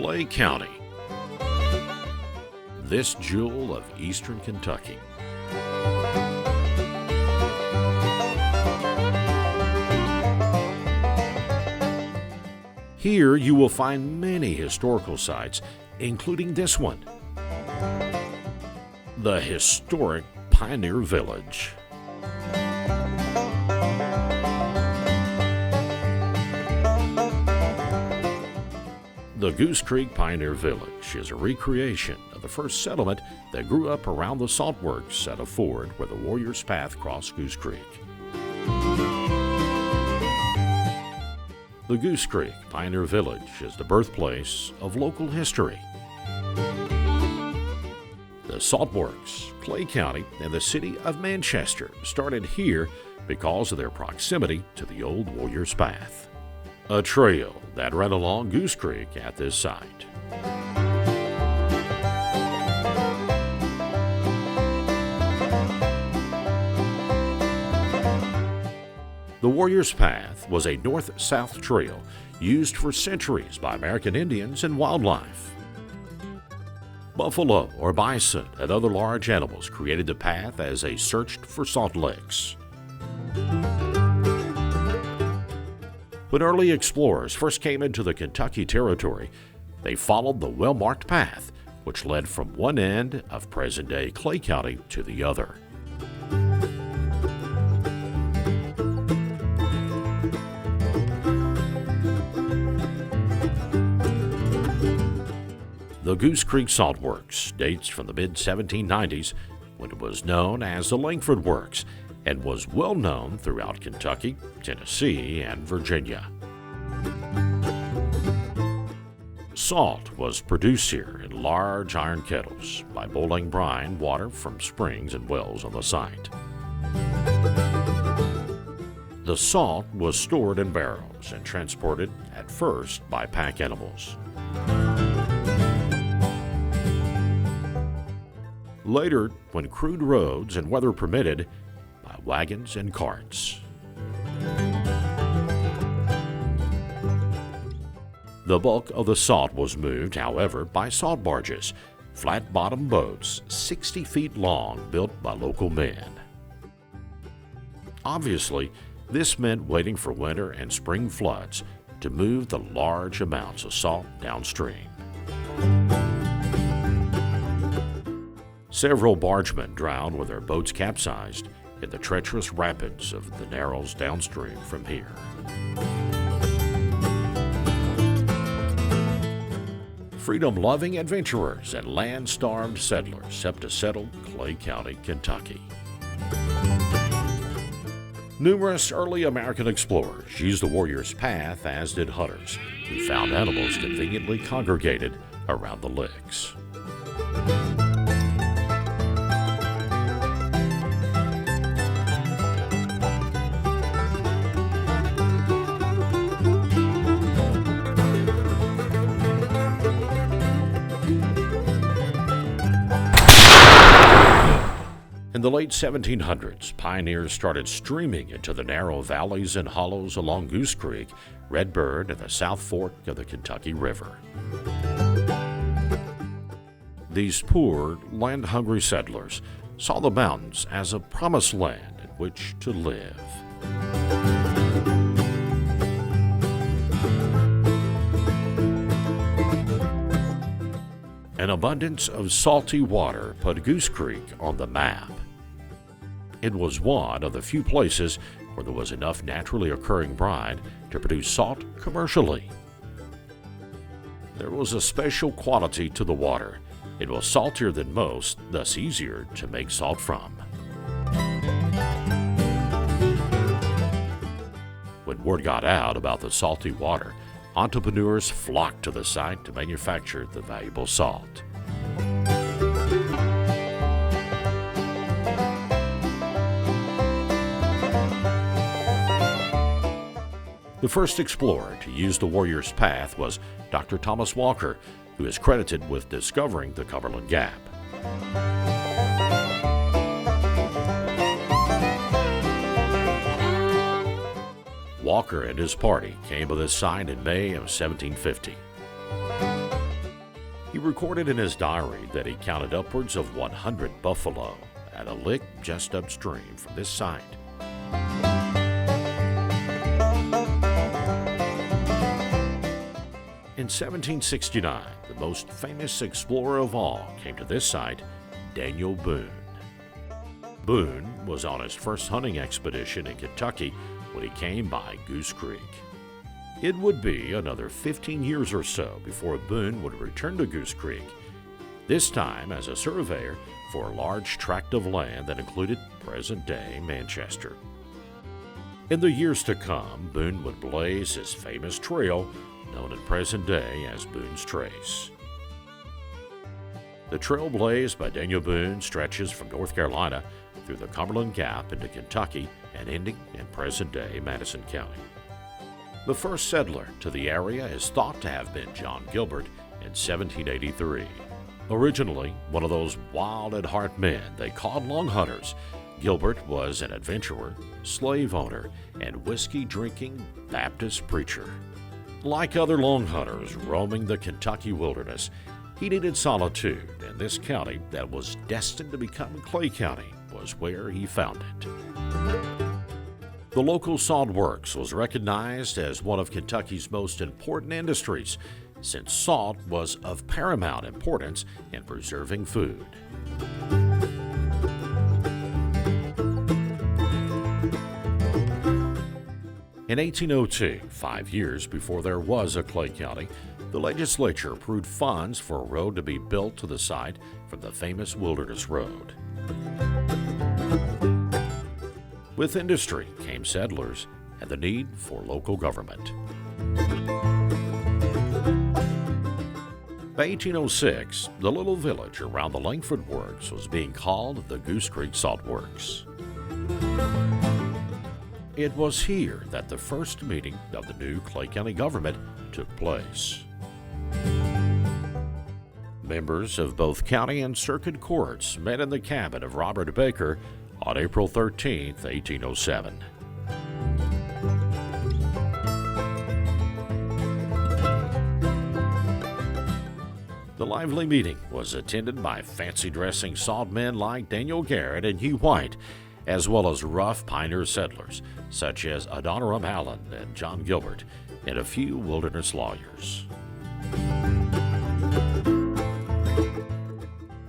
Clay County, this jewel of eastern Kentucky. Here you will find many historical sites, including this one, the historic Pioneer Village. The Goose Creek Pioneer Village is a recreation of the first settlement that grew up around the salt works at a ford where the Warriors Path crossed Goose Creek. The Goose Creek Pioneer Village is the birthplace of local history. The salt works, Clay County, and the city of Manchester started here because of their proximity to the old Warriors Path, a trail that ran along Goose Creek at this site. The Warriors Path was a north-south trail used for centuries by American Indians and wildlife. Buffalo or bison and other large animals created the path as they searched for salt licks. When early explorers first came into the Kentucky Territory, they followed the well-marked path, which led from one end of present-day Clay County to the other. The Goose Creek Salt Works dates from the mid-1790s, when it was known as the Langford Works, and was well known throughout Kentucky, Tennessee, and Virginia. Salt was produced here in large iron kettles by boiling brine water from springs and wells on the site. The salt was stored in barrels and transported at first by pack animals. Later, when crude roads and weather permitted, by wagons and carts. The bulk of the salt was moved, however, by salt barges, flat-bottomed boats 60 feet long built by local men. Obviously, this meant waiting for winter and spring floods to move the large amounts of salt downstream. Several bargemen drowned with their boats capsized in the treacherous rapids of the Narrows downstream from here. Freedom-loving adventurers and land-starved settlers helped to settle Clay County, Kentucky. Numerous early American explorers used the Warriors Path, as did hunters, who found animals conveniently congregated around the licks. In the late 1700s, pioneers started streaming into the narrow valleys and hollows along Goose Creek, Redbird, and the South Fork of the Kentucky River. These poor, land-hungry settlers saw the mountains as a promised land in which to live. An abundance of salty water put Goose Creek on the map. It was one of the few places where there was enough naturally occurring brine to produce salt commercially. There was a special quality to the water. It was saltier than most, thus easier to make salt from. When word got out about the salty water, entrepreneurs flocked to the site to manufacture the valuable salt. The first explorer to use the Warriors Path was Dr. Thomas Walker, who is credited with discovering the Cumberland Gap. Walker and his party came to this site in May of 1750. recorded in his diary that he counted upwards of 100 buffalo at a lick just upstream from this site. In 1769, the most famous explorer of all came to this site, Daniel Boone. Boone was on his first hunting expedition in Kentucky when he came by Goose Creek. It would be another 15 years or so before Boone would return to Goose Creek, this time as a surveyor for a large tract of land that included present-day Manchester. In the years to come, Boone would blaze his famous trail, known in present day as Boone's Trace. The trail blazed by Daniel Boone stretches from North Carolina through the Cumberland Gap into Kentucky and ending in present-day Madison County. The first settler to the area is thought to have been John Gilbert in 1783. Originally one of those wild at heart men they called long hunters, Gilbert was an adventurer, slave owner, and whiskey-drinking Baptist preacher. Like other long hunters roaming the Kentucky wilderness, he needed solitude, and this county that was destined to become Clay County was where he found it. The local salt works was recognized as one of Kentucky's most important industries, since salt was of paramount importance in preserving food. In 1802, 5 years before there was a Clay County, the legislature approved funds for a road to be built to the site from the famous Wilderness Road. With industry came settlers and the need for local government. By 1806, the little village around the Langford Works was being called the Goose Creek Salt Works. It was here that the first meeting of the new Clay County government took place. Members of both county and circuit courts met in the cabin of Robert Baker on April 13, 1807. The lively meeting was attended by fancy-dressing salt men like Daniel Garrett and Hugh White, as well as rough pioneer settlers such as Adoniram Allen and John Gilbert, and a few wilderness lawyers.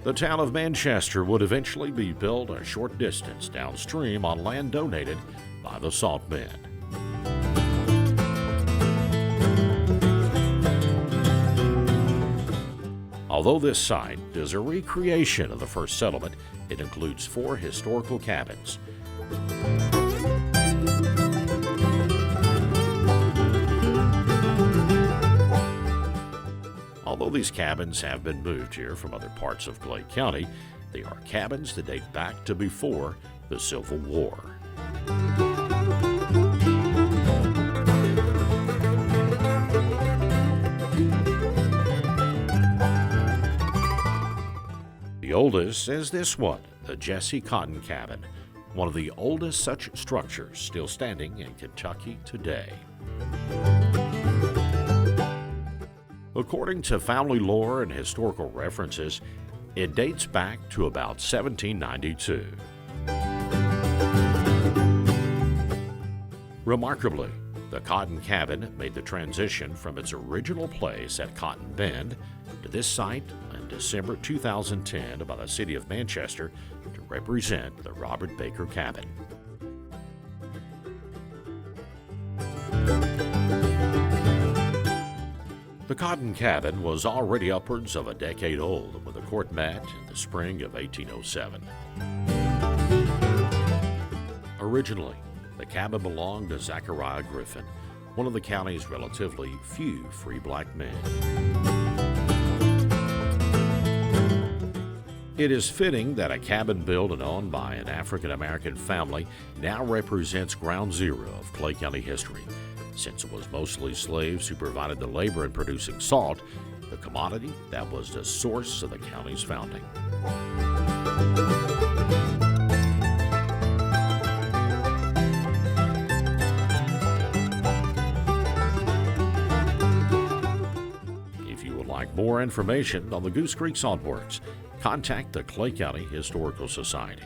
The town of Manchester would eventually be built a short distance downstream on land donated by the salt men. Although this site is a recreation of the first settlement, it includes 4 historical cabins. Although these cabins have been moved here from other parts of Clay County, they are cabins that date back to before the Civil War. The oldest is this one, the Jesse Cotton Cabin, one of the oldest such structures still standing in Kentucky today. According to family lore and historical references, it dates back to about 1792. Remarkably, the Cotton Cabin made the transition from its original place at Cotton Bend to this site in December 2010 by the city of Manchester to represent the Robert Baker Cabin. The Cotton Cabin was already upwards of a decade old when the court met in the spring of 1807. Originally, the cabin belonged to Zachariah Griffin, one of the county's relatively few free black men. It is fitting that a cabin built and owned by an African-American family now represents ground zero of Clay County history, since it was mostly slaves who provided the labor in producing salt, the commodity that was the source of the county's founding. If you would like like more information on the Goose Creek Salt Works, contact the Clay County Historical Society.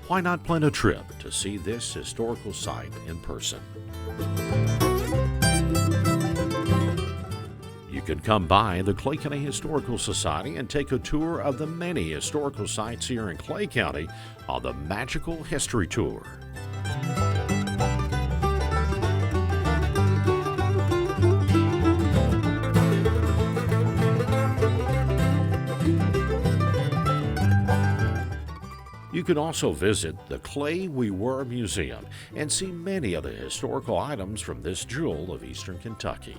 Why not plan a trip to see this historical site in person? You can come by the Clay County Historical Society and take a tour of the many historical sites here in Clay County on the Magical History Tour. You can also visit the Clay We Were Museum and see many of the historical items from this jewel of Eastern Kentucky.